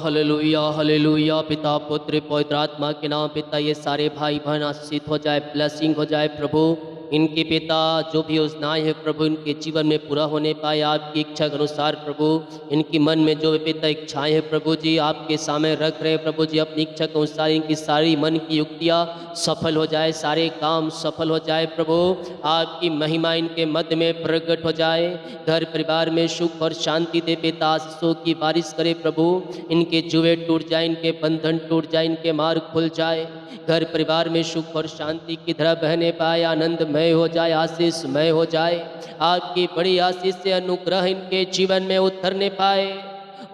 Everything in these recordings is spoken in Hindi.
Hallelujah hallelujah. पिता पुत्र पवित्र आत्मा के नाम पिता ये सारे भाई बहन आशीषित हो जाए, ब्लेसिंग हो जाए प्रभु। इनके पिता जो भी योजनाएं हैं प्रभु इनके जीवन में पूरा होने पाए आपकी इच्छा के अनुसार प्रभु। इनकी मन में जो भी पिता इच्छाएं हैं प्रभु जी आपके सामने रख रहे हैं प्रभु जी, अपनी इच्छा के अनुसार इनकी सारी मन की युक्तियाँ सफल हो जाए, सारे काम सफल हो जाए प्रभु। आपकी महिमा इनके मध्य में प्रकट हो जाए, घर परिवार में सुख और शांति दे पिता, आशीषों की बारिश करे प्रभु। इनके जुए टूट जाए, इनके बंधन टूट जाए, इनके मार्ग खुल जाए, घर परिवार में सुख और शांति की तरह बहने पाए, आनंदमय हो जाए, आशीषमय हो जाए। आपकी बड़ी आशीष से अनुग्रह इनके जीवन में उतरने पाए।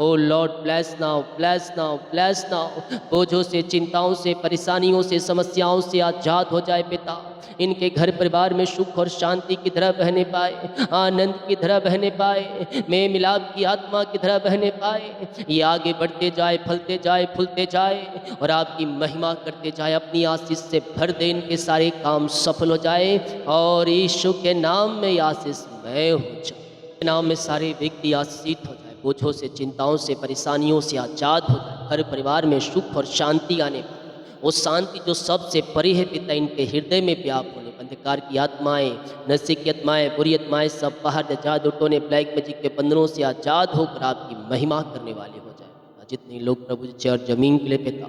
O lord bless now, bless now, bless now. बोझों से, चिंताओं से, परेशानियों से, समस्याओं से आजाद हो जाए पिता। इनके घर परिवार में सुख और शांति की तरह बहने पाए, आनंद की तरह बहने पाए, में मिलाप की आत्मा की तरह बहने पाए। ये आगे बढ़ते जाए, फलते जाए, फूलते जाए और आपकी महिमा करते जाए, अपनी आशीष से भर दे, इनके सारे काम सफल हो जाए और यीशु के नाम में ये आशीषमय हो जाए। नाम में सारे व्यक्ति आशीषित हो जाए, बोझों से, चिंताओं से, परेशानियों से आजाद हो जाए, हर परिवार में सुख और शांति आने पाए। वो शांति जो सबसे परे है पिता इनके हृदय में व्याप्त होने, अंधकार की आत्माएं, नशे की आत्माएं, बुरी आत्माएं सब बाहर आजाद उठोने, ब्लैक मैजिक के बंधनों से आजाद होकर आपकी महिमा करने वाले हो जाए। जितने लोग प्रभु जी चर जमीन के लिए पिता,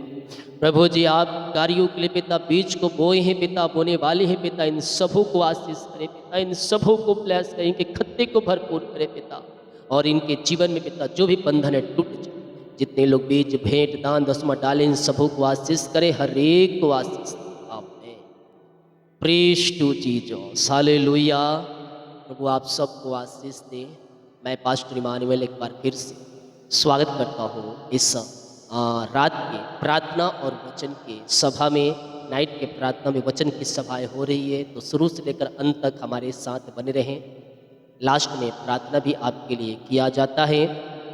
प्रभु जी आप कार्यों के लिए पिता बीज को बोए हैं पिता, बोने वाले हैं पिता, इन सबों को आशीष करे पिता, इन सबों को ब्लेस करें, इनके खत्ते को भरपूर करे पिता और इनके जीवन में पिता जो भी बंधन है टूट जाए। जितने लोग बीज भेंट दान दसमा डालें इन सबों को आशीष करे, हर एक को आशीष आपने प्रेज टू जीसस हालेलुया। प्रभु आप सबको आशीष दे। मैं पास्टर इमानुएल एक बार फिर से स्वागत करता हूँ इस रात के प्रार्थना और वचन के सभा में। नाइट के प्रार्थना में वचन की सभाएं हो रही है, तो शुरू से लेकर अंत तक हमारे साथ बने रहें। लास्ट में प्रार्थना भी आपके लिए किया जाता है।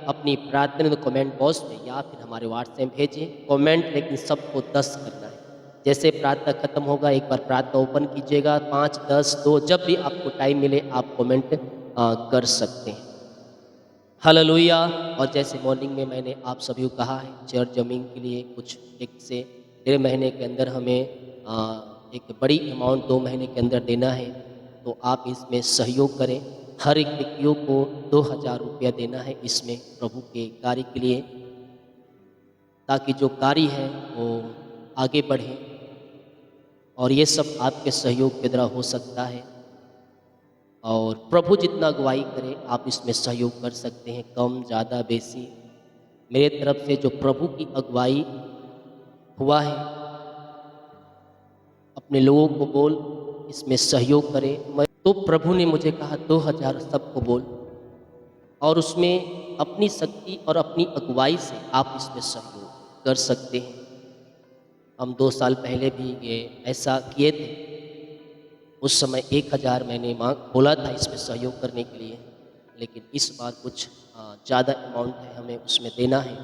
अपनी प्रार्थना तो कमेंट बॉक्स में या फिर हमारे व्हाट्सएप भेजें कमेंट, लेकिन सबको 10 करना है। जैसे प्रार्थना खत्म होगा एक बार प्रार्थना ओपन कीजिएगा, 5, 10, 2 जब भी आपको टाइम मिले आप कमेंट कर सकते हैं। हालेलुया। और जैसे मॉर्निंग में मैंने आप सभी को कहा है, चर्च जमीन के लिए कुछ 1 से 1.5 महीने के अंदर हमें एक बड़ी अमाउंट 2 महीने के अंदर देना है, तो आप इसमें सहयोग करें। हर एक व्यक्तियों को 2000 रुपया देना है इसमें प्रभु के कार्य के लिए, ताकि जो कार्य है वो आगे बढ़े। और ये सब आपके सहयोग के द्वारा हो सकता है और प्रभु जितना अगुवाई करे आप इसमें सहयोग कर सकते हैं, कम ज़्यादा बेसी। मेरे तरफ से जो प्रभु की अगुवाई हुआ है, अपने लोगों को बोल इसमें सहयोग करें। मैं तो प्रभु ने मुझे कहा 2000 सबको बोल, और उसमें अपनी शक्ति और अपनी अगुवाई से आप इसमें सहयोग कर सकते हैं। हम 2 साल पहले भी ये ऐसा किए थे, उस समय 1000 मैंने बोला था इसमें सहयोग करने के लिए, लेकिन इस बार कुछ ज़्यादा अमाउंट है हमें उसमें देना है,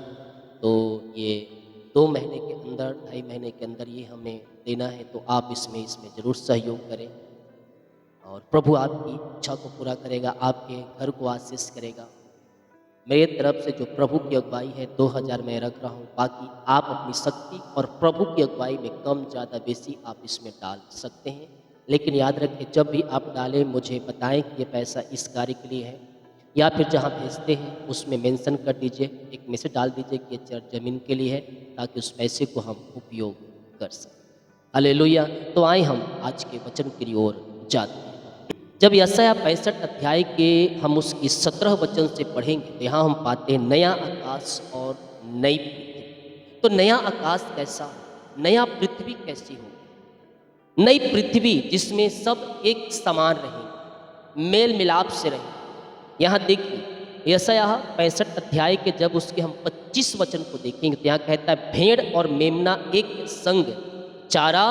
तो ये 2 महीने के अंदर 2.5 महीने के अंदर ये हमें देना है। तो आप इसमें ज़रूर सहयोग करें और प्रभु आपकी इच्छा को पूरा करेगा, आपके घर को आशीष करेगा। मेरे तरफ से जो प्रभु की अगुवाई है 2000 मैं रख रहा हूँ, बाकी आप अपनी शक्ति और प्रभु की अगुवाई में कम ज़्यादा बेसी आप इसमें डाल सकते हैं। लेकिन याद रखें जब भी आप डालें मुझे बताएं कि ये पैसा इस कार्य के लिए है, या फिर जहाँ भेजते हैं उसमें मेंशन कर दीजिए, एक मैसेज डाल दीजिए कि ये चर्च जमीन के लिए है, ताकि उस पैसे को हम उपयोग कर सकें। हालेलुया। तो आए हम आज के वचन की ओर जाते हैं। जब यशायाह 65 अध्याय के हम उसकी 17 वचन से पढ़ेंगे तो यहाँ हम पाते हैं नया आकाश और नई पृथ्वी। तो नया आकाश कैसा, नया पृथ्वी कैसी हो, नई पृथ्वी जिसमें सब एक समान रहे, मेल मिलाप से रहे। यहाँ देखिए यशायाह 65 अध्याय के जब उसके हम 25 वचन को देखेंगे तो यहाँ कहता है भेड़ और मेमना एक संग चारा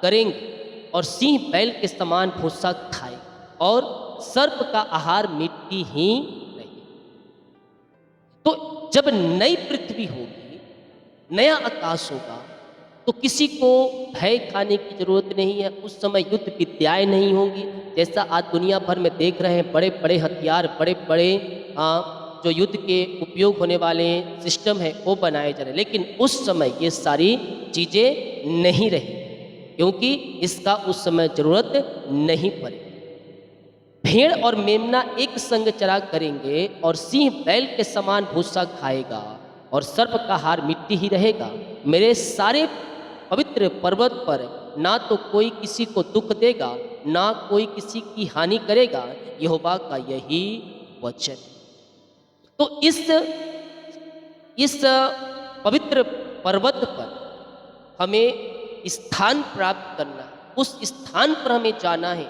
करेंगे और सिंह बैल के समान भूसा खाए और सर्प का आहार मिट्टी ही रही। तो जब नई पृथ्वी होगी, नया आकाश होगा, तो किसी को भय खाने की जरूरत नहीं है। उस समय युद्ध विद्याएं नहीं होंगी, जैसा आज दुनिया भर में देख रहे हैं, बड़े बड़े हथियार, बड़े बड़े जो युद्ध के उपयोग होने वाले सिस्टम है वो बनाए जा रहे हैं, लेकिन उस समय ये सारी चीज़ें नहीं रही, क्योंकि इसका उस समय ज़रूरत नहीं पड़ी। भेड़ और मेमना एक संग चरा करेंगे और सिंह बैल के समान भूसा खाएगा और सर्प का हार मिट्टी ही रहेगा। मेरे सारे पवित्र पर्वत पर ना तो कोई किसी को दुख देगा, ना कोई किसी की हानि करेगा। यहोवा का यही वचन। तो इस पवित्र पर्वत पर हमें स्थान प्राप्त करना, उस स्थान पर हमें जाना है।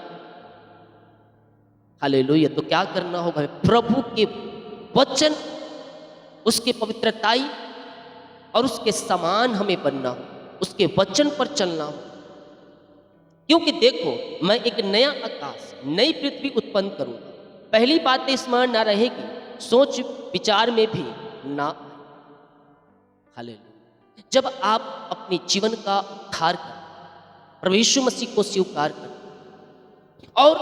हालेलुया। तो क्या करना होगा? प्रभु के वचन, उसके पवित्रताई और उसके समान हमें बनना हो, उसके वचन पर चलना हो। क्योंकि देखो, मैं एक नया आकाश, नई पृथ्वी उत्पन्न करूंगा। पहली बात स्मरण ना रहेगी, सोच विचार में भी ना। हालेलुया। जब आप अपने जीवन का उद्धार कर प्रभु यीशु मसीह को स्वीकार कर और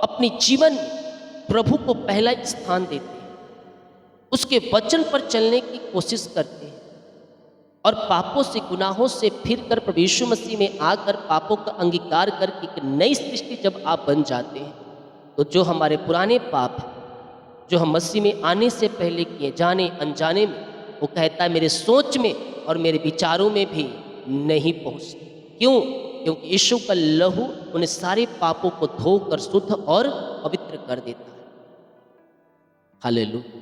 अपने जीवन में प्रभु को पहला स्थान देते हैं, उसके वचन पर चलने की कोशिश करते हैं और पापों से, गुनाहों से फिर कर प्रभु यीशु मसीह में आकर पापों का अंगीकार करके एक नई सृष्टि जब आप बन जाते हैं, तो जो हमारे पुराने पाप हैं, जो हम मसीह में आने से पहले किए जाने अनजाने में, वो कहता है मेरे सोच में और मेरे विचारों में भी नहीं पहुँचते। क्यों? क्योंकि यीशु का लहू उन सारे पापों को धोकर शुद्ध और पवित्र कर देता है। हालेलुया।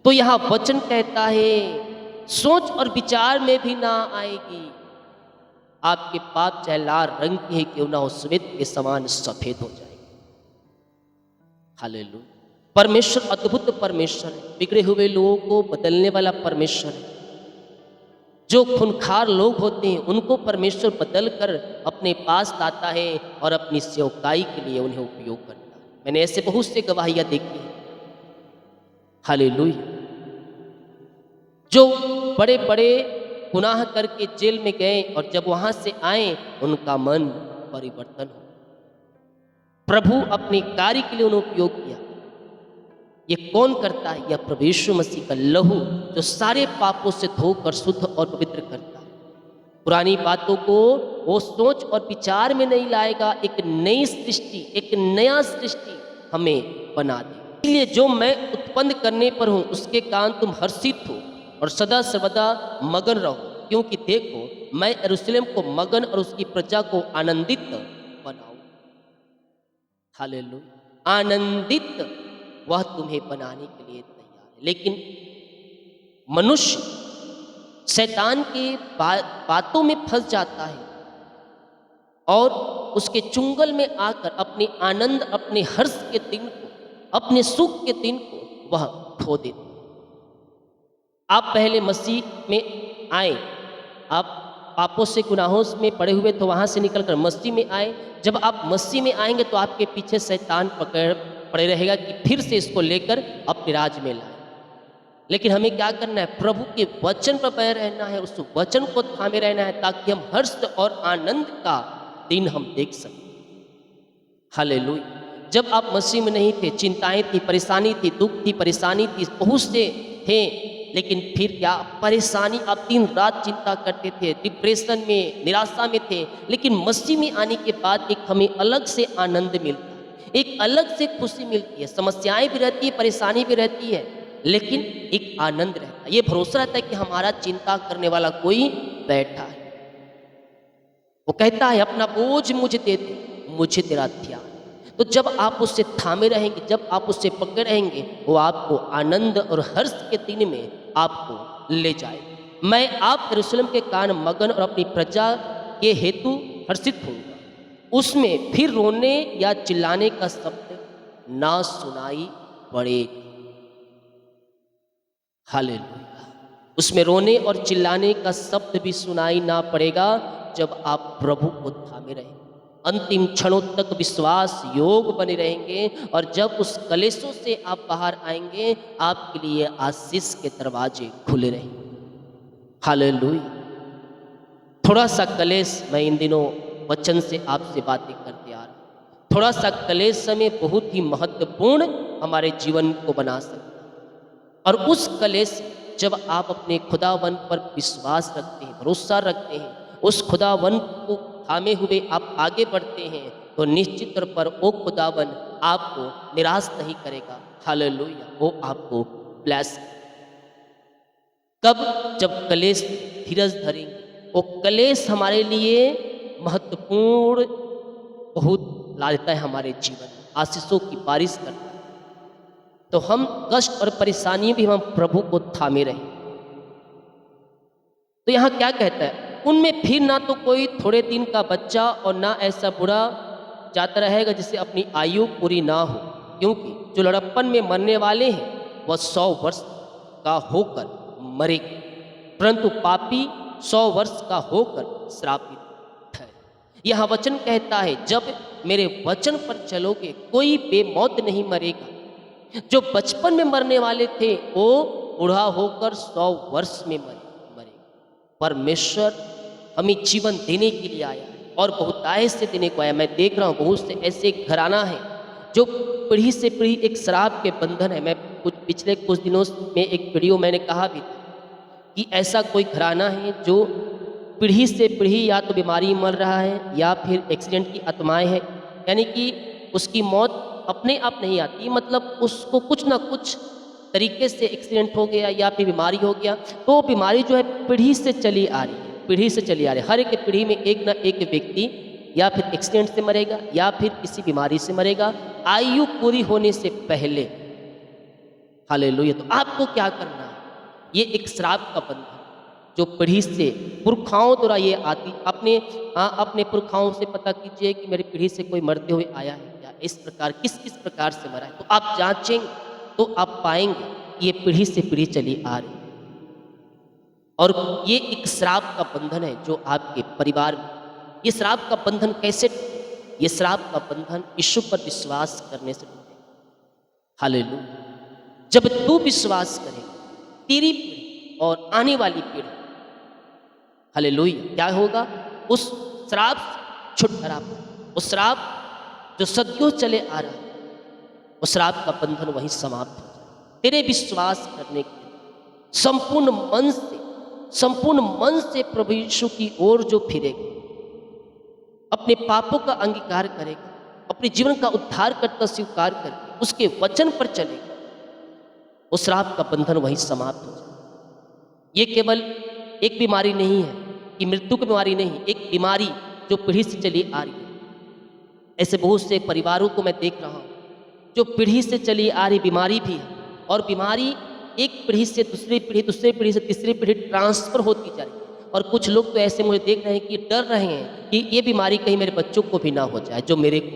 तो यहाँ वचन कहता है सोच और विचार में भी ना आएगी। आपके पाप चाहे लाल रंग के क्यों ना हो, श्वेत के समान सफेद हो जाएगी। हालेलुया। परमेश्वर अद्भुत परमेश्वर है, बिगड़े हुए लोगों को बदलने वाला परमेश्वर है। जो खूंखार लोग होते हैं उनको परमेश्वर बदल कर अपने पास लाता है और अपनी सेवकाई के लिए उन्हें उपयोग करता है। मैंने ऐसे बहुत से गवाहियां देखी हैं। हालेलुया। जो बड़े बड़े गुनाह करके जेल में गए और जब वहां से आए उनका मन परिवर्तन हो, प्रभु अपने कार्य के लिए उन्हें उपयोग किया। ये कौन करता है? यह प्रभु यीशु मसीह का लहू, जो सारे पापों से धोकर शुद्ध और पवित्र करता है। पुरानी बातों को वो सोच और विचार में नहीं लाएगा, एक नई सृष्टि, एक नया सृष्टि हमें बना दे। इसलिए जो मैं उत्पन्न करने पर हूँ उसके कारण तुम हर्षित हो और सदा सर्वदा मगन रहो, क्योंकि देखो मैं यरूशलेम को मगन और उसकी प्रजा को आनंदित बनाऊं। हालेलुया। आनंदित वह तुम्हें बनाने के लिए तैयार है। लेकिन मनुष्य शैतान के बातों में फंस जाता है और उसके चुंगल में आकर अपने आनंद, अपने हर्ष के दिन को, अपने सुख के दिन को वह खो देता है। आप पहले मसीह में आए, आप पापों से, गुनाहों में पड़े हुए तो वहां से निकलकर मसीह में आए। जब आप मसीह में आएंगे तो आपके पीछे शैतान पड़े रहेगा कि फिर से इसको लेकर अपने राज में लाए। लेकिन हमें क्या करना है? प्रभु के वचन पर बने रहना है, उस वचन को थामे रहना है, ताकि हम हर्ष और आनंद का दिन हम देख सकें। हालेलुया। जब आप मसीह में नहीं थे, चिंताएं थी, परेशानी थी, दुख थी, परेशानी थी, बहुत से थे, लेकिन फिर क्या परेशानी, आप दिन रात चिंता करते थे, डिप्रेशन में, निराशा में थे। लेकिन मसीह में आने के बाद एक हमें अलग से आनंद मिलता है, एक अलग से खुशी मिलती है। समस्याएं भी रहती है, परेशानी भी रहती है, लेकिन एक आनंद रहता है। ये भरोसा रहता है कि हमारा चिंता करने वाला कोई बैठा है। वो कहता है अपना बोझ मुझे दे दे, मुझे तेरा ध्यान। तो जब आप उससे थामे रहेंगे, जब आप उससे पकड़े रहेंगे, वो आपको आनंद और हर्ष के दिन में आपको ले जाए। मैं आप यरूशलेम के कारण मगन और अपनी प्रजा के हेतु हर्षित होऊंगा। उसमें फिर रोने या चिल्लाने का शब्द ना सुनाई पड़ेगा। हालेलुया। उसमें रोने और चिल्लाने का शब्द भी सुनाई ना पड़ेगा जब आप प्रभु को थामे रहेंगे, अंतिम क्षणों तक विश्वास योग बने रहेंगे। और जब उस कलेशों से आप बाहर आएंगे, आपके लिए आशीष के दरवाजे खुले रहेंगे। हालेलुया। थोड़ा सा कलेश, मैं इन दिनों वचन से आपसे बातें करते आ रहा हूँ, थोड़ा सा कलेश समय बहुत ही महत्वपूर्ण हमारे जीवन को बना सकता है। और उस कलेश जब आप अपने खुदावन पर विश्वास रखते हैं, भरोसा रखते हैं, उस खुदावन को थामे हुए आप आगे बढ़ते हैं, तो निश्चित तौर पर वो खुदावन आपको निराश नहीं करेगा। हालेलुया, वो आपको ब्लेस। कब? जब कलेश धीरज धरेंगे। वो कलेश हमारे लिए महत्वपूर्ण बहुत ला देता है, हमारे जीवन में आशीषों की बारिश करता है। तो हम कष्ट और परेशानी भी हम प्रभु को थामे रहे। तो यहाँ क्या कहता है? उनमें फिर ना तो कोई थोड़े दिन का बच्चा और ना ऐसा बुरा जाता रहेगा जिससे अपनी आयु पूरी ना हो, क्योंकि जो लड़प्पन में मरने वाले हैं वह 100 वर्ष का होकर मरेगा, परंतु पापी 100 वर्ष का होकर श्रापित है। यह वचन कहता है, जब मेरे वचन पर चलोगे कोई बेमौत नहीं मरेगा। जो बचपन में मरने वाले थे वो बूढ़ा होकर 100 वर्ष में मरेगा। परमेश्वर हमें जीवन देने के लिए आया और बहुतायत से देने को आया। मैं देख रहा हूँ बहुत से ऐसे घराना है जो पीढ़ी से पीढ़ी एक शराब के बंधन है। मैं पिछले कुछ दिनों में एक वीडियो मैंने कहा भी था कि ऐसा कोई घराना है जो पीढ़ी से पीढ़ी या तो बीमारी मर रहा है या फिर एक्सीडेंट की आत्माएं हैं, यानी कि उसकी मौत अपने आप नहीं आती, मतलब उसको कुछ ना कुछ तरीके से एक्सीडेंट हो गया या फिर बीमारी हो गया, तो वो बीमारी जो है पीढ़ी से चली आ रही है, पीढ़ी से चली आ रही है। हर एक पीढ़ी में एक ना एक व्यक्ति या फिर एक्सीडेंट से मरेगा या फिर किसी बीमारी से मरेगा आयु पूरी होने से पहले। हालेलुया। तो आपको क्या करना है? ये एक श्राप का बंधन जो पीढ़ी से पुरखाओं द्वारा ये आती, अपने पुरखाओं से पता कीजिए कि मेरी पीढ़ी से कोई मरते हुए आया है क्या, इस प्रकार किस प्रकार से मरा है, तो आप जांचेंगे तो आप पाएंगे कि ये पीढ़ी से पीढ़ी चली आ रही है। और ये एक श्राप का बंधन है जो आपके परिवार में। ये श्राप का बंधन कैसे? ये श्राप का बंधन यीशु पर विश्वास करने से टूटेगा। हालेलुया। जब तू विश्वास करेगा, तेरी पीढ़ी और आने वाली पीढ़ी, हालेलुया, क्या होगा? उस श्राप से छुटकारा पाए। उस श्राप जो सदियों चले आ रहा है, उस श्राप का बंधन वहीं समाप्त हो जाए। तेरे विश्वास करने के संपूर्ण मन से प्रभु यीशु की ओर जो फिरेगा, अपने पापों का अंगीकार करेगा, अपने जीवन का उद्धार करता स्वीकार करके उसके वचन पर चलेगा, उस श्राप का बंधन वहीं समाप्त हो जाए। ये केवल एक बीमारी नहीं है कि मृत्यु की बीमारी नहीं, एक बीमारी जो पीढ़ी से चली आ रही है। ऐसे बहुत से परिवारों को मैं देख रहा हूँ जो पीढ़ी से चली आ रही बीमारी भी है, और बीमारी एक पीढ़ी से दूसरी पीढ़ी, दूसरी पीढ़ी से तीसरी पीढ़ी ट्रांसफर होती जा रही है। और कुछ लोग तो ऐसे मुझे देख रहे हैं कि डर रहे हैं कि ये बीमारी कहीं मेरे बच्चों को भी ना हो जाए जो मेरे को।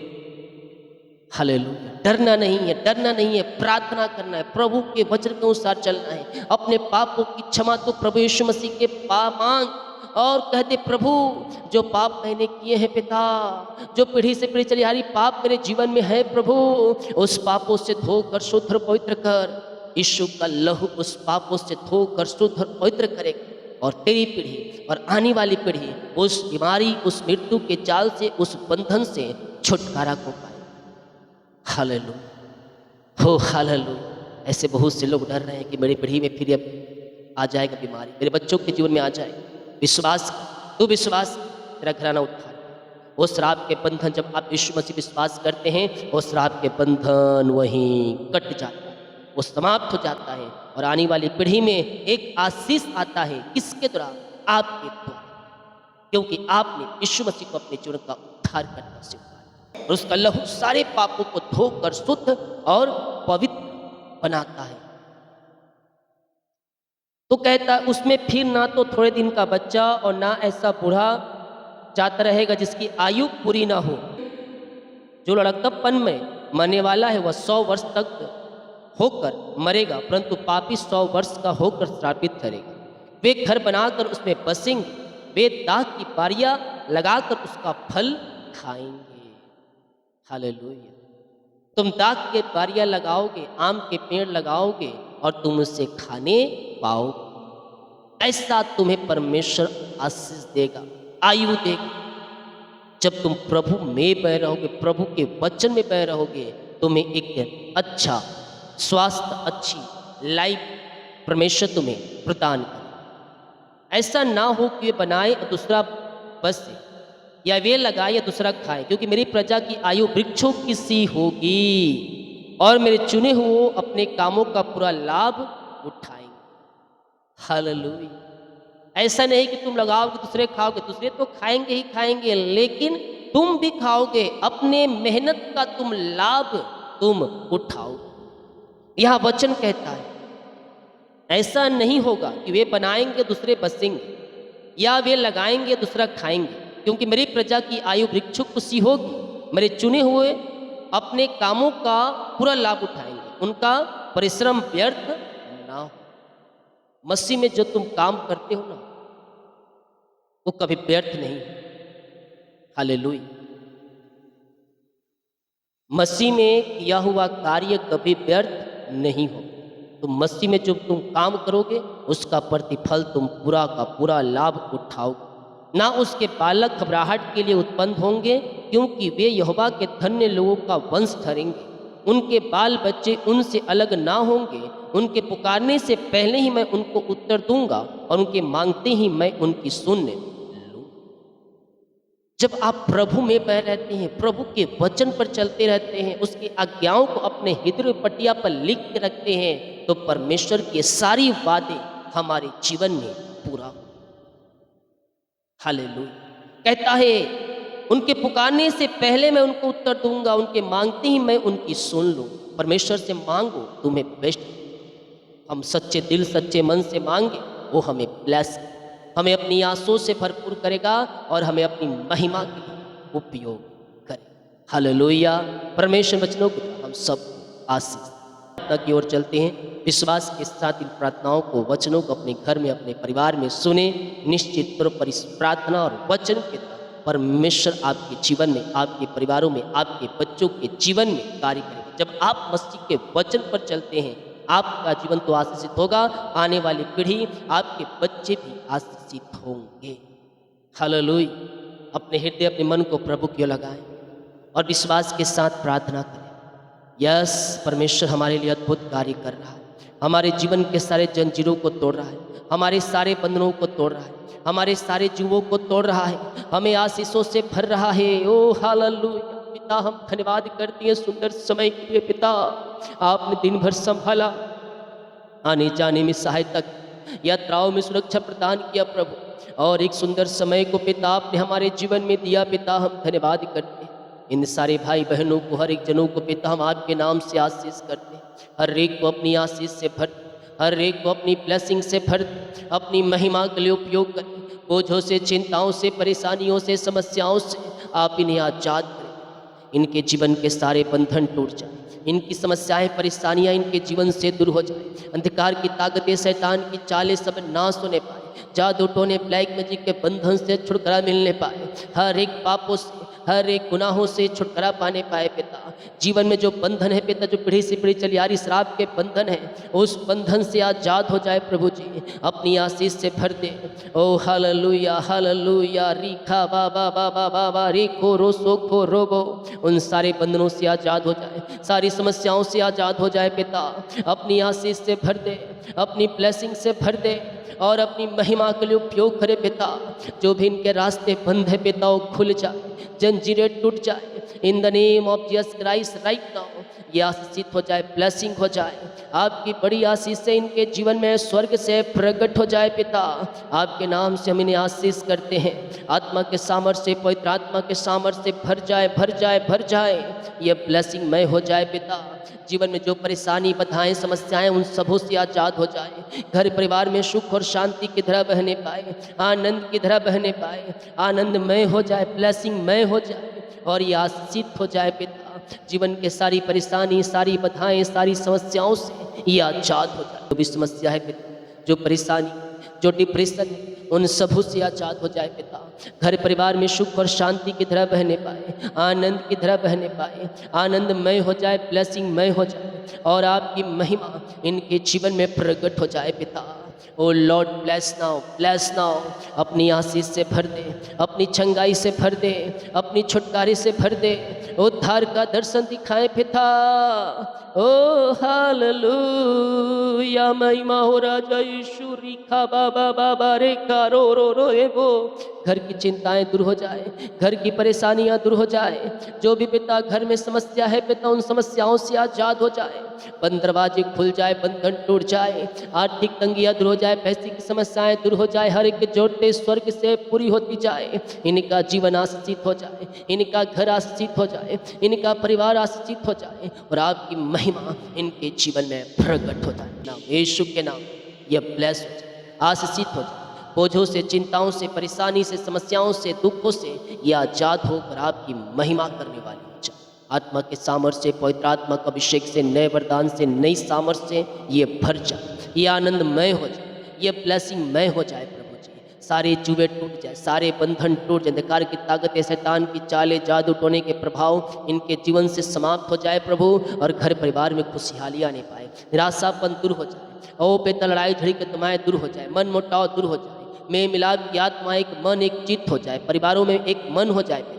हालेलुया। डरना नहीं है, डरना नहीं है, प्रार्थना करना है, प्रभु के वचन के अनुसार चलना है। अपने पापों की क्षमा तो प्रभु यीशु मसीह के पाप मांग और कहते, प्रभु जो पाप मैंने किए हैं पिता, जो पीढ़ी से पीढ़ी चली आ रही पाप मेरे जीवन में है प्रभु, उस पापों से धोकर शुद्ध और पवित्र कर। यीशु का लहू उस पापों से धोकर शुद्ध और पवित्र करेगा, और तेरी पीढ़ी और आने वाली पीढ़ी उस बीमारी, उस मृत्यु के जाल से, उस बंधन से छुटकारा को पाए। हालेलुया, हो हालेलुया। ऐसे बहुत से लोग डर रहे हैं कि मेरी पीढ़ी में फिर अब आ जाएगा बीमारी, मेरे बच्चों के जीवन में आ जाएगा। विश्वास, तू विश्वास, तेरा घराना उद्धार। वो श्राप के बंधन, जब आप यीशु मसीह विश्वास करते हैं, वो श्राप के बंधन वहीं कट जाता है, वो समाप्त हो जाता है, और आने वाली पीढ़ी में एक आशीष आता है। किसके द्वारा? आपके द्वारा, क्योंकि आपने यीशु मसीह को अपने जीवन का उद्धार करना सीखा, और उसका लहू सारे पापों को धोकर शुद्ध और पवित्र बनाता है। तो कहता है, उसमें फिर ना तो थोड़े दिन का बच्चा और ना ऐसा बूढ़ा जाता रहेगा जिसकी आयु पूरी ना हो। जो लड़कपन में मरने वाला है वह 100 वर्ष तक होकर मरेगा, परंतु पापी 100 वर्ष का होकर श्रापित करेगा। वे घर बनाकर उसमें बसेंगे, वे दाख की बारियां लगाकर उसका फल खाएंगे। हालेलुया। तुम दाख के बारियां लगाओगे, आम के पेड़ लगाओगे, और तुम उसे खाने पाओगे। ऐसा तुम्हें परमेश्वर आशीष देगा, आयु देगा। जब तुम प्रभु में बह रहोगे, प्रभु के वचन में बह रहोगे, तुम्हें एक अच्छा स्वास्थ्य, अच्छी लाइफ परमेश्वर तुम्हें प्रदान करे। ऐसा ना हो कि वे बनाए और दूसरा बसे, या वे लगाए या दूसरा खाए, क्योंकि मेरी प्रजा की आयु वृक्षों की सी होगी और मेरे चुने हुए अपने कामों का पूरा लाभ उठाएंगे। हालेलुया। ऐसा नहीं कि तुम लगाओगे दूसरे खाओगे, दूसरे तो खाएंगे ही खाएंगे, लेकिन तुम भी खाओगे, अपने मेहनत का तुम लाभ तुम उठाओगे। यह वचन कहता है ऐसा नहीं होगा कि वे बनाएंगे दूसरे बसेंगे, या वे लगाएंगे दूसरा खाएंगे, क्योंकि मेरी प्रजा की आयु वृक्षों को सी होगी, मेरे चुने हुए अपने कामों का पूरा लाभ उठाएंगे, उनका परिश्रम व्यर्थ ना हो। मसीह में जो तुम काम करते हो ना, वो कभी व्यर्थ नहीं। हालेलुया। मसीह में किया हुआ कार्य कभी व्यर्थ नहीं हो। तो मसीह में जो तुम काम करोगे उसका प्रतिफल तुम पूरा का पूरा लाभ उठाओगे। ना उसके बालक घबराहट के लिए उत्पन्न होंगे, क्योंकि वे यहोवा के धन्य लोगों का वंश ठहरेंगे। उनके बाल बच्चे उनसे अलग ना होंगे। उनके पुकारने से पहले ही मैं उनको उत्तर दूंगा और उनके मांगते ही मैं उनकी सुन लूँ। जब आप प्रभु में बह रहते हैं, प्रभु के वचन पर चलते रहते हैं, उसकी आज्ञाओं को अपने हृदय पटिया पर लिख के रखते हैं, तो परमेश्वर के सारी वादे हमारे जीवन में पूरा हो। हालेलुया। कहता है उनके पुकारने से पहले मैं उनको उत्तर दूंगा, उनके मांगते ही मैं उनकी सुन लूँ। परमेश्वर से मांगो, तुम्हें बेस्ट। हम सच्चे दिल सच्चे मन से मांगे, वो हमें ब्लेस, हमें अपनी आंसू से भरपूर करेगा और हमें अपनी महिमा के लिए उपयोग करेगा। हालेलुया। परमेश्वर वचनों को हम सब आशीष की ओर चलते हैं। विश्वास के साथ इन प्रार्थनाओं को, वचनों को अपने घर में, अपने परिवार में सुने। निश्चित तौर पर इस प्रार्थना और वचन के द्वारा परमेश्वर आपके जीवन में, आपके परिवारों में, आपके बच्चों के जीवन में कार्य करेगा। जब आप मसीह के वचन पर चलते हैं, आपका जीवन तो आशीषित होगा, आने वाली पीढ़ी, आपके बच्चे भी आशीषित होंगे। हालेलुया। अपने हृदय, अपने मन को प्रभु की ओर लगाएं और विश्वास के साथ प्रार्थना करें। यस, परमेश्वर हमारे लिए अद्भुत कार्य कर रहा है। हमारे जीवन के सारे जंजीरों को तोड़ रहा है, हमारे सारे बंधनों को तोड़ रहा है, हमारे सारे जीवों को तोड़ रहा है, हमें आशीषों से भर रहा है। ओ हालेलुया। पिता, हम धन्यवाद करते हैं सुंदर समय के लिए। पिता, आपने दिन भर संभाला, आने जाने में सहायता, यात्राओं में सुरक्षा प्रदान किया प्रभु, और एक सुंदर समय को पिता आपने हमारे जीवन में दिया। पिता, हम धन्यवाद करते हैं। इन सारे भाई बहनों को, हर एक जनों को पिता हम आपके नाम से आशीष करते हैं। हर एक को अपनी आशीष से भर, हर एक को अपनी ब्लेसिंग से भर, अपनी महिमा के लिए उपयोग कर। बोझों से, चिंताओं से, परेशानियों से, समस्याओं से आप इन्हें आजाद करें। इनके जीवन के सारे बंधन टूट जाए, इनकी समस्याएं, परेशानियां इनके जीवन से दूर हो जाए। अंधकार की ताकतें, शैतान की चालें सब नाश होने पाए। जादू टोने, ब्लैक मैजिक के बंधन से छुटकारा मिलने पाए। हर एक पापों से, हर एक गुनाहों से छुटकारा पाने पाए। पिता, जीवन में जो बंधन है पिता, जो पीढ़ी से पीढ़ी चली आ रही श्राप के बंधन है, उस बंधन से आजाद हो जाए प्रभु जी। अपनी आशीष से भर दे। ओ हालेलुया, हालेलुया। रीखा बाबा बाबा बाबा रेखो रोसो खो रोबो, उन सारे बंधनों से आजाद हो जाए, सारी समस्याओं से आजाद हो जाए। पिता, अपनी आशीष से भर दे, अपनी ब्लेसिंग से भर दे और अपनी महिमा के लिए उपयोग करे। पिता, जो भी इनके रास्ते बंद है पिता, वो खुल जाए, जंजीरें टूट जाए। In the name of Jesus Christ right now ये आशीषित हो जाए, ब्लेसिंग हो जाए। आपकी बड़ी आशीष से इनके जीवन में स्वर्ग से प्रकट हो जाए। पिता, आपके नाम से हम इन्हें आशीष करते हैं। आत्मा के सामर्थ्य से, पवित्र आत्मा के सामर्थ्य से भर जाए, भर जाए, भर जाए। ये ब्लेसिंग मय हो जाए। पिता, जीवन में जो परेशानी, बाधाएं, समस्याएं, उन सबों से आजाद हो जाए। घर परिवार में सुख और शांति की धारा बहने पाए, आनंद की धारा बहने पाए, आनंदमय हो जाए, ब्लेसिंग मय हो जाए और ये आशीषित हो जाए। पिता, जीवन के सारी परेशानी, सारी बाधाएं, सारी समस्याओं से ये आजाद हो जाए। जो भी समस्या है पिता, जो परेशानी, जो डिप्रेशन है, उन सबों से आजाद हो जाए। पिता, घर परिवार में सुख और शांति की तरह बहने पाए, आनंद की तरह बहने पाए, आनंदमय हो जाए, ब्लेसिंग मय हो जाए और आपकी महिमा इनके जीवन में प्रकट हो जाए। पिता, ओ लॉर्ड ब्लेस नाउ, अपनी आशीष से भर दे, अपनी चंगाई से भर दे, अपनी छुटकारे से भर दे, उद्धार का दर्शन दिखाए पिता। ओ हालेलुया, महिमा हो राजा यीशु। रिखा बाबा बाबा रे का रो रे वो। घर की चिंताएं दूर हो जाए, घर की परेशानियां दूर हो जाए, जो भी पिता घर में समस्या है पिता उन समस्याओं से आजाद हो जाए, बंद दरवाजे खुल जाए, बंधन टूट जाए, आर्थिक तंगियां दूर हो जाए, पैसे की समस्याएं दूर हो जाए, हर एक जोड़ते स्वर्ग से पूरी होती जाए, इनका जीवन आशीषित हो जाए, इनका घर आशीषित हो जाए, इनका परिवार आशीषित हो जाए और आपकी महिमा इनके जीवन में प्रकट हो जाए। नाम यीशु के नाम ये ब्लेस हो जाए, आशीषित हो जाए, बोझों से, चिंताओं से, परेशानी से, समस्याओं से, दुखों से ये आजाद होकर आपकी महिमा करने वाली हो जाए। आत्मा के सामर्थ्य से, पवित्र आत्मा का अभिषेक से, नए वरदान से, नई सामर्थ्य से ये भर जाए, ये आनंदमय हो जाए, ये ब्लेसिंगमय हो जाए प्रभु जी। सारे जुए टूट जाए, सारे बंधन टूट जाए, अंधकार की ताकतें, शैतान की चालें, जादू टोने के प्रभाव इनके जीवन से समाप्त हो जाए प्रभु, और घर परिवार में खुशहाली आने पाए, निराशापन दूर हो जाए, ओ पिता लड़ाई झड़ी के तमाएं दूर हो जाए, मन मुटाव दूर हो जाए, में मिलाप की आत्मा एक मन एक चित्त हो जाए, परिवारों में एक मन हो जाए पिता,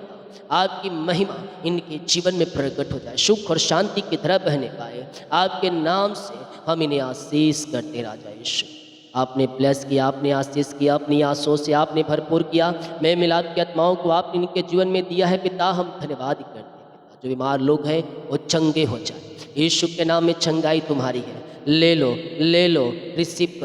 आपकी महिमा इनके जीवन में प्रकट हो जाए, सुख और शांति की तरह बहने पाए। आपके नाम से हम इन्हें आशीष करते राजा यीशु। आपने ब्लेस किया, आपने आशीष किया, अपनी आंसुओं से आपने भरपूर किया, में मिलाप की आत्माओं को आपने इनके जीवन में दिया है पिता, हम धन्यवाद करते हैं पिता। जो बीमार लोग हैं वो चंगे हो जाए, यीशु के नाम में चंगाई तुम्हारी है, ले लो, रिसीव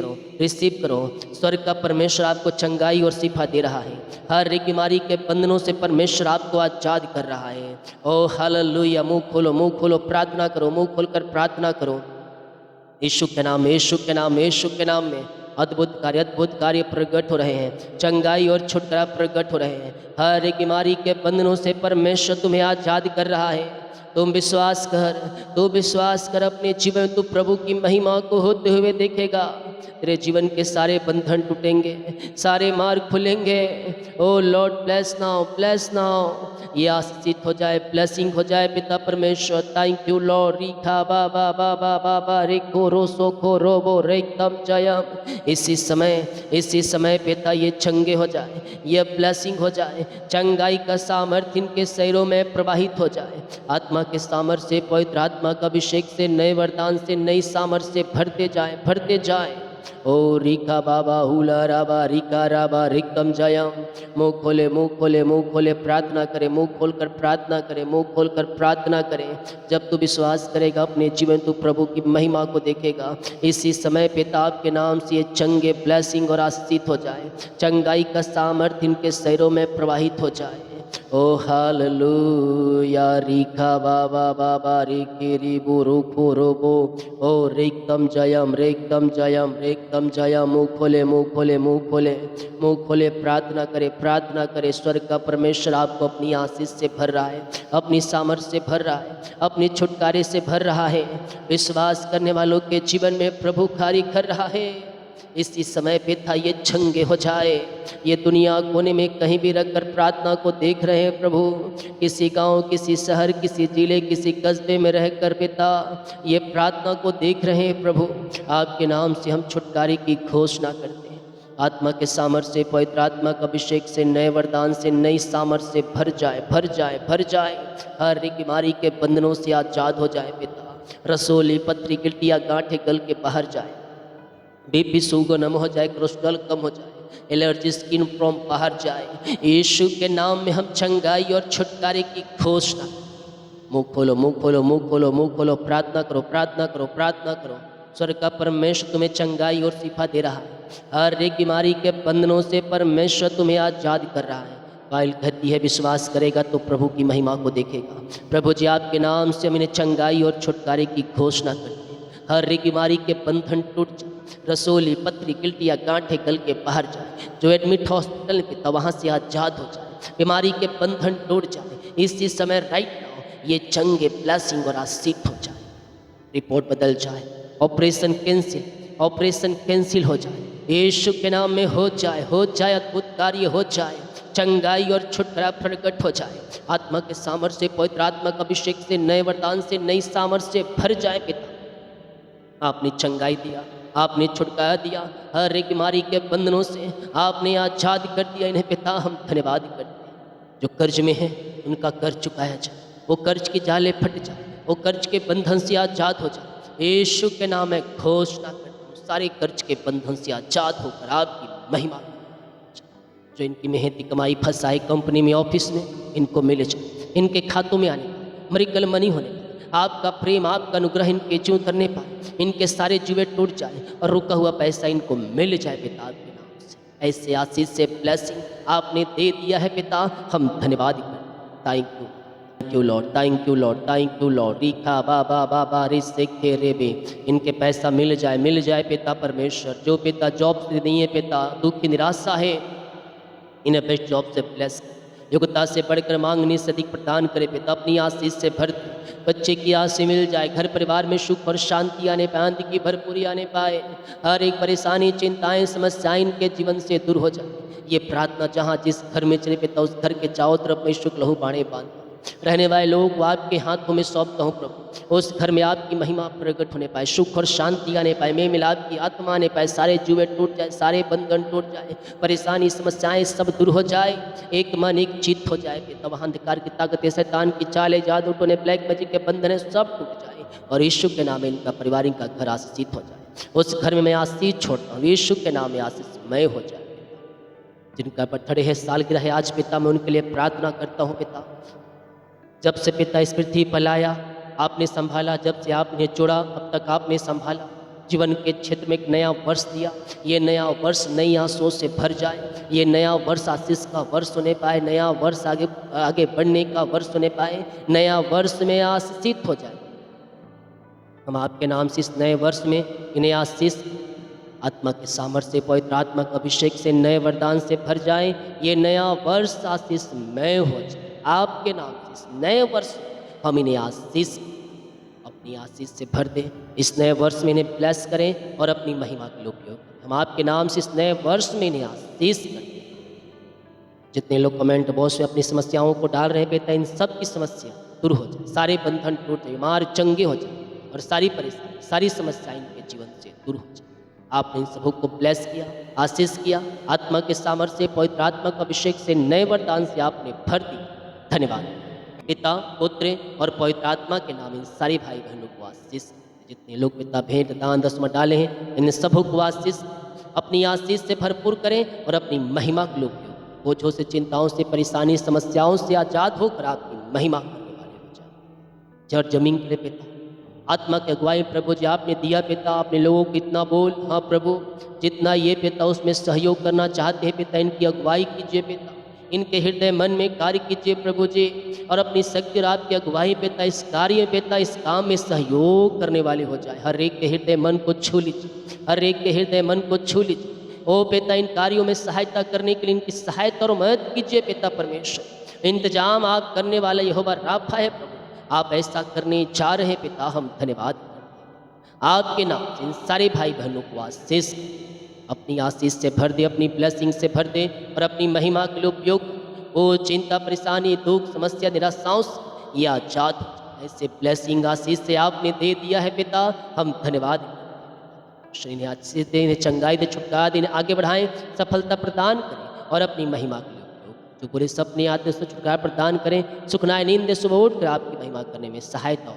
करो। स्वर्ग का परमेश्वर आपको चंगाई और शिफा दे रहा है, हर एक बीमारी के बंधनों से परमेश्वर आपको आजाद कर रहा है। ओ हालेलुया, मुंह खोलो, प्रार्थना करो, मुंह खोलकर प्रार्थना करो। यीशु के नाम में अद्भुत कार्य प्रकट हो रहे हैं, चंगाई और छुटकारा प्रकट हो रहे हैं, हर एक बीमारी के बंधनों से परमेश्वर तुम्हें आजाद कर रहा है। तुम विश्वास कर, अपने जीवन में तू प्रभु की महिमा को होते हुए देखेगा, तेरे जीवन के सारे बंधन टूटेंगे, सारे मार्ग खुलेंगे। ओ लॉर्ड ब्लेस नाउ, ये आशीषित हो जाए, ब्लेसिंग हो जाए पिता परमेश्वर। Thank you lord. रिखा बाबा बाबा बाबा रे को रो सो को रोबो रे तम जयम। इसी समय पिता ये चंगे हो जाए, ये ब्लेसिंग हो जाए, चंगाई का सामर्थ्य इनके शरीरों में प्रवाहित हो जाए, आत्मा के सामर्थ्य से, पवित्र आत्मा का अभिषेक से, नए वरदान से, नई सामर्थ्य से भरते जाए। ओ रिका बाबा हुला राबा रिका राबा रिकम जयम। मुँह खोले प्रार्थना करे, मुँह खोलकर प्रार्थना करे। जब तू विश्वास करेगा अपने जीवन तू प्रभु की महिमा को देखेगा। इसी समय पिता आपके नाम से ये चंगे ब्लेसिंग और आशीषित हो जाए, चंगाई का सामर्थ्य इनके शरीरों में प्रवाहित हो जाए। ओ हालेलुया, रिखा बाबा बाबा रिकी रिबु रुखु रोबो। ओ रेकदम जयम। मुँह खोले प्रार्थना करे। स्वर्ग का परमेश्वर आपको अपनी आशीष से भर रहा है, अपनी सामर्थ्य से भर रहा है, अपनी छुटकारे से भर रहा है। विश्वास करने वालों के जीवन में प्रभु कार्य कर रहा है। इसी समय पे था ये चंगे हो जाए। ये दुनिया कोने में कहीं भी रखकर प्रार्थना को देख रहे हैं प्रभु, किसी गांव, किसी शहर, किसी जिले, किसी कस्बे में रहकर पिता ये प्रार्थना को देख रहे हैं प्रभु। आपके नाम से हम छुटकारे की घोषणा करते हैं। आत्मा के सामर्थ्य से, पवित्र आत्मा का अभिषेक से, नए वरदान से, नई सामर्थ्य से भर जाए। हर एक बीमारी के बंधनों से आजाद हो जाए पिता। रसोली, पथरी, गिल्टियाँ, गांठें गल के बाहर जाए। बीपी शुगर नम हो जाए, कोलेस्ट्रॉल कम हो जाए, एलर्जी, स्किन प्रॉब्लम बाहर जाए। यीशु के नाम में हम चंगाई और छुटकारे की घोषणा। मुँह खोलो, प्रार्थना करो। स्वर्ग का परमेश्वर तुम्हें चंगाई और शिफा दे रहा है। हर एक बीमारी के बंधनों से परमेश्वर तुम्हें आजाद कर रहा है। बाइल कहती है विश्वास करेगा तो प्रभु की महिमा को देखेगा। प्रभु जी आपके नाम से हम इन्हें चंगाई और छुटकारे की घोषणा करते हैं। हर एक बीमारी के बंधन टूट जाए। रसोली, पथरी, गिल्टियाँ, गांठें गल के बाहर जाए। जो एडमिट हॉस्पिटल में था वहाँ से आजाद हो जाए, बीमारी के बंधन टूट जाए। इसी समय राइट नाउ ये चंगे ब्लेसिंग और आशीष हो जाए। रिपोर्ट बदल जाए, ऑपरेशन कैंसिल हो जाए। यीशु के नाम में हो जाए, अद्भुत कार्य हो जाए, चंगाई और छुटकारा प्रकट हो जाए। आत्मा के सामर्थ्य से, पवित्र आत्मा का अभिषेक से, नए वरदान से, नई सामर्थ्य से भर जाए पिता। आपने चंगाई दिया, आपने छुटकारा दिया, हर एक बीमारी के बंधनों से आपने आज़ाद कर दिया इन्हें पिता, हम धन्यवाद करते हैं। जो कर्ज में है उनका कर्ज चुकाया जाए, वो कर्ज की जाले फट जाए, वो कर्ज के बंधन से आज़ाद हो जाए। यीशु के नाम में घोषणा करता हूँ, सारे कर्ज के बंधन से आज़ाद होकर आपकी महिमा, जो इनकी मेहनती कमाई फंसाई कंपनी में, ऑफिस में, इनको मिले जाए, इनके खातों में आने पाए, मरिकल मनी होने पाए, आपका प्रेम, आपका अनुग्रह इनके जीवन करने पाए, इनके सारे जुए टूट जाए और रुका हुआ पैसा इनको मिल जाए पिता आपके नाम से। ऐसे आशीष से ब्लेसिंग आपने दे दिया है पिता, हम धन्यवाद करते। Thank you lord, thank you lord, thank you lord. रीखा बाबा बाबा रिसे खेरे बे, इनके पैसा मिल जाए पिता परमेश्वर। जो पिता जॉब से नहीं है पिता, दुख की निराशा है, इन्हें बेस्ट जॉब से ब्लेस, योग्यता से बढ़कर मांगने से अधिक प्रदान करे पिता। अपनी आशीष से भर, बच्चे की आशीष मिल जाए, घर परिवार में सुख और शांति आने पाए, आनंद की भरपूरी आने पाए, हर एक परेशानी, चिंताएं, समस्याएं इनके जीवन से दूर हो जाए। ये प्रार्थना जहाँ जिस घर में चले पिता, उस घर के चारों तरफ में शुक्ल लहू बाणे बांध रहने वाले लोग को आपके हाथों में सौंपता हूँ प्रभु। उस घर में आपकी महिमा प्रकट होने पाए, सुख और शांति आने पाए, मेल मिलाप की आत्मा आने पाए, सारे जुए टूट जाए, सारे बंधन टूट जाए, परेशानी समस्याएं सब दूर हो जाए, एक मन एक चित्त हो जाए पिता। वहाँ अंधकार की ताकतें, शैतान की चालें, जादू टोने, ब्लैक मैजिक के बंधन है, सब टूट जाए और यीशु के नाम में इनका परिवार, इनका घर आशीषित हो जाए। उस घर में मैं आशीष छोड़ता हूँ, यीशु के नाम में आशीषमय हो जाए। जिनका बर्थडे है, सालगिरह है आज पिता, मैं उनके लिए प्रार्थना करता हूँ पिता। जब से पिता इस पृथ्वी पर लाया आपने संभाला, जब से आपने जोड़ा अब तक आपने संभाला, जीवन के क्षेत्र में एक नया वर्ष दिया। ये नया वर्ष नई आशाओं से भर जाए, ये नया वर्ष आशीष का वर्ष होने पाए, नया वर्ष आगे आगे बढ़ने का वर्ष होने पाए, नया वर्ष में आशीषित हो जाए। हम आपके नाम से इस नए वर्ष में इन्हें आशीष, आत्मा के सामर्थ्य, पवित्र आत्मा के अभिषेक से, नए वरदान से भर जाए। ये नया वर्ष आशीषमय हो जाए आपके नाम से। इस नए वर्ष हम इन्हें आशीष, अपनी आशीष से भर दें। इस नए वर्ष में इन्हें ब्लेस करें और अपनी महिमा के लिए उपयोग करें। हम आपके नाम से इस नए वर्ष में इन्हें आशीष करें। जितने लोग कमेंट बॉक्स में अपनी समस्याओं को डाल रहे पिता, इन सब की समस्या दूर हो जाए, सारे बंधन टूट जाए, बीमार चंगे हो जाए और सारी परेशानी, सारी समस्याएं इनके जीवन से दूर हो जाए। आपने इन सबों को ब्लेस किया, आशीष किया, आत्मा के सामर्थ्य, पवित्र आत्मा का अभिषेक से, नए वरदान से आपने भर दी। धन्यवाद पिता, पुत्र और पवित्र आत्मा के नाम इन सारे भाई बहनों को आशीष। जितने लोग पिता भेंट दान दसवां डाले हैं, इन सबों को आशीष, अपनी आशीष से भरपूर करें और अपनी महिमा के लोग बोझों से, चिंताओं से, परेशानी, समस्याओं से आजाद होकर आपकी महिमा करने वाले हो जाए। जड़ जमीन के लिए पिता, आत्मा की अगुवाई प्रभु जी आपने दिया पिता, अपने लोगों को इतना बोल, हाँ प्रभु जितना ये पिता उसमें सहयोग करना चाहते हैं पिता, इनकी अगुवाई कीजिए पिता, इनके हृदय मन में कार्य कीजिए प्रभु जी, और अपनी शक्ति और आपकी अगुवाई पिता इस कार्य में पिता, इस काम में सहयोग करने वाले हो जाए। हर एक के हृदय मन को छू लीजिए, हर एक के हृदय मन को छू लीजिए। ओ पिता, इन कार्यों में सहायता करने के लिए इनकी सहायता और मदद कीजिए पिता परमेश्वर। इंतजाम आप करने वाला यहोवा राफा है प्रभु, आप ऐसा करने जा रहे हैं पिता, हम धन्यवाद करते हैं। आपके नाम से इन सारे भाई बहनों को आशीष, अपनी आशीष से भर दे, अपनी ब्लेसिंग से भर दे और अपनी महिमा के लिए उपयोग। वो चिंता, परेशानी, दुख, समस्या, निराशाओं से ये आजाद हो जाए। ऐसे ब्लेसिंग आशीष से आपने दे दिया है पिता, हम धन्यवाद। श्री आशीष दे, चंगाई दे, छुटकारा दे, आगे बढ़ाएं, सफलता प्रदान करें और अपनी महिमा के लिए उपयोग। जो बुरे सपने आते हैं छुटकारा प्रदान करें, सुखनाए नींद सुबह उठ कर आपकी महिमा करने में सहायता हो।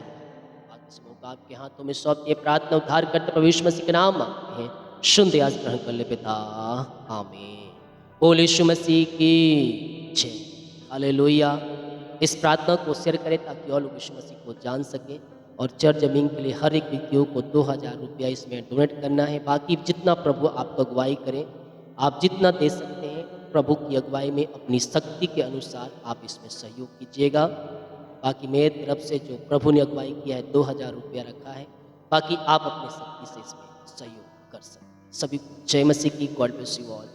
बाकी सबों को आपके हाथों में सौंप दिए, प्रार्थना उद्धार करते प्रभु यीशु मसीह के नाम मांगते हैं। शुद्ध आज ग्रहण कर ले पिता, आमीन। बोल यीशु मसीह की जय, हालेलुया। इस प्रार्थना को शेयर करें ताकि और लोग यीशु मसीह को जान सकें। और चर्च जमीन के लिए हर एक व्यक्तियों को 2000 रुपया इसमें डोनेट करना है। बाकी जितना प्रभु आपको अगुवाई करें, आप जितना दे सकते हैं प्रभु की अगुवाई में अपनी शक्ति के अनुसार आप इसमें सहयोग कीजिएगा। बाकी मेरी तरफ से जो प्रभु ने अगुवाई किया है 2000 रुपया रखा है, बाकी आप अपनी शक्ति से इसमें सहयोग कर सकते हैं। सभी जय मसीह की, गॉड ब्लेस यू ऑल।